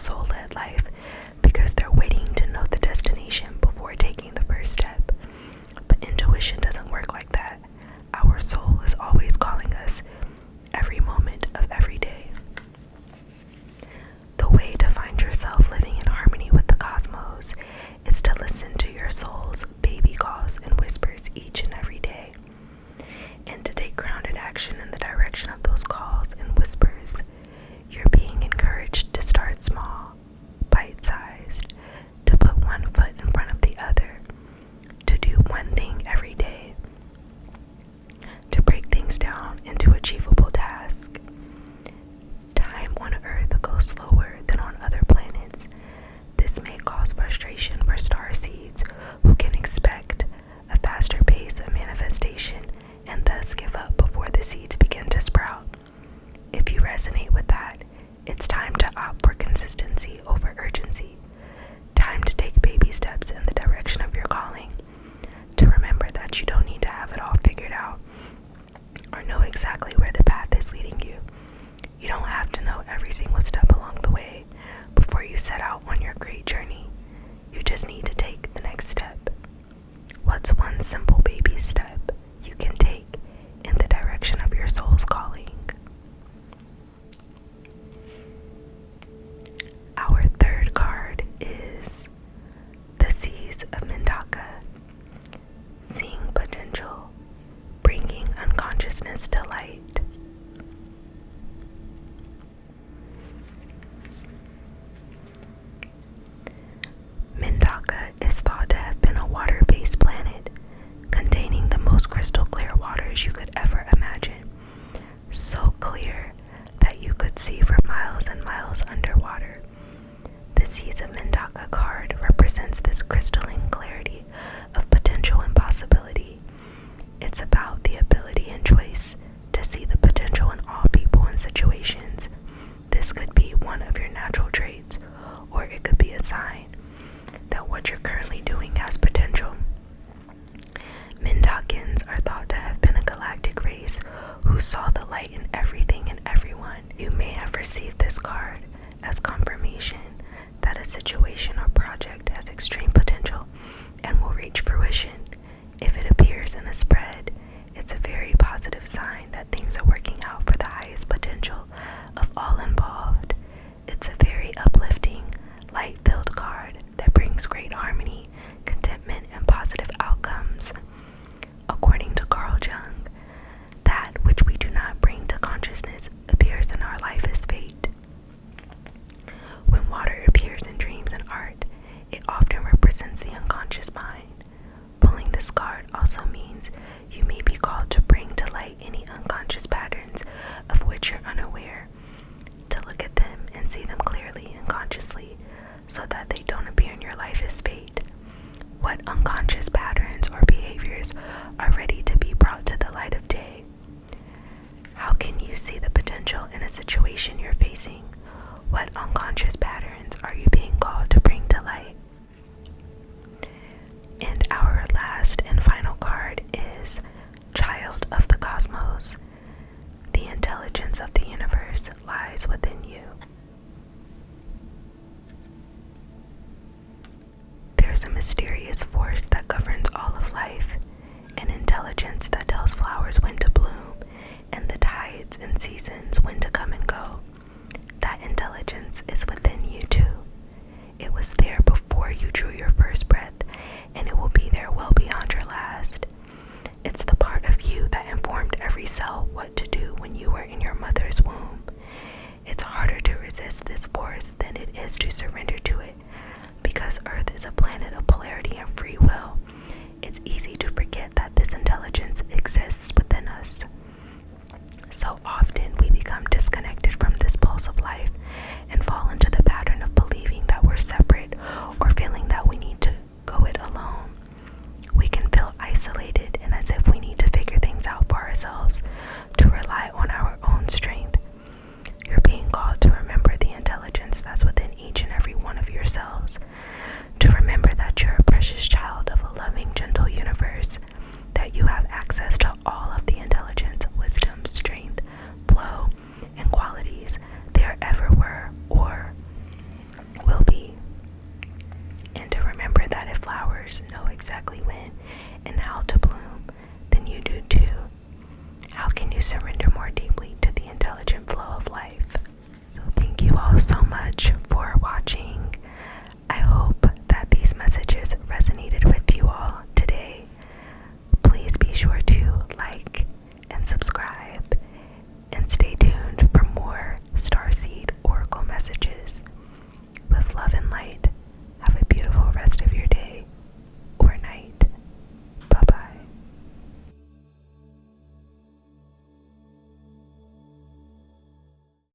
soul-led life because they're waiting to know the destination before taking the first step. But intuition doesn't work like that. Our soul is always calling us every moment of every day. The way to find yourself living in harmony with the cosmos is to listen to your soul's baby calls and whispers each and every day, and to take grounded action in the direction of those calls and whispers. You're being encouraged to start small, bite-sized, to put one foot in front of the other, to do one thing every day, to break things down into achievable tasks. Time on Earth goes slower than on other planets. This may cause frustration for star seeds who can expect a faster pace of manifestation and thus give up before the seeds begin to sprout. If you resonate with that, it's time to opt for consistency over urgency. Time to take baby steps in the direction of your calling. To remember that you don't need to have it all figured out or know exactly where the path is leading you. You don't have to know every single step along the way before you set out on your great journey. You just need to take the next step. What's one simple baby step you can take in the direction of your soul's calling? Our third card is the Seas of Mendaka. Seeing potential, bringing unconsciousness to light. Mendaka is thought to have been a water-based planet containing the most crystal clear waters you could ever imagine. So clear that you could see for miles and miles underwater. The Seas of Mendaka card represents this crystalline clarity of potential and possibility. It's about the ability and choice to see the potential in all people and situations. This could be one of your natural traits, or it could be a sign that what you're currently doing has potential. Mendakans are thought to have been a galactic race who saw the light in everything and everyone. You may have received this card as confirmation that a situation or project has extreme potential and will reach fruition. If it appears in a spread, it's a very positive sign that things are working out for the highest potential of all involved. It's a very uplifting, light-filled card that brings great harmony, contentment, and positive outcomes. According to Carl Jung, that which we do not bring to consciousness appears in our life as fate. When water appears in dreams and art, it often represents the unconscious mind. Pulling this card also means you may be called to bring to light any unconscious patterns of which you're unaware, to look at them and see them clearly and consciously so that they don't appear in your life as fate. What unconscious patterns or behaviors are ready to be brought to the light of day? How can you see the potential in a situation you're facing? What unconscious patterns are you being called to bring to light? And our last and final card is Child of the Cosmos. The intelligence of the universe lies within you. There's a mysterious force that governs all of life, an intelligence that tells flowers when to bloom and the tides and seasons when to come and go. That intelligence is within you too. It was there before you drew your first breath, and it will be there well beyond your last. It's the part of you that informed every cell what to do when you were in your mother's womb. It's harder to resist this force than it is to surrender to it, because Earth is a planet of polarity and free will. It's easy to forget that this intelligence exists within us. So often we become disconnected from this pulse of life and fall into the pattern of believing that we're separate or feeling that we need to go it alone. We can feel isolated and as if we need to figure things out for ourselves, to rely on our own strength. You're being called to remember the intelligence that's within each and every one of your cells, to remember that you're a precious child of a loving, gentle universe, that you have surrender more deeply to the intelligent flow of life. So thank you all so much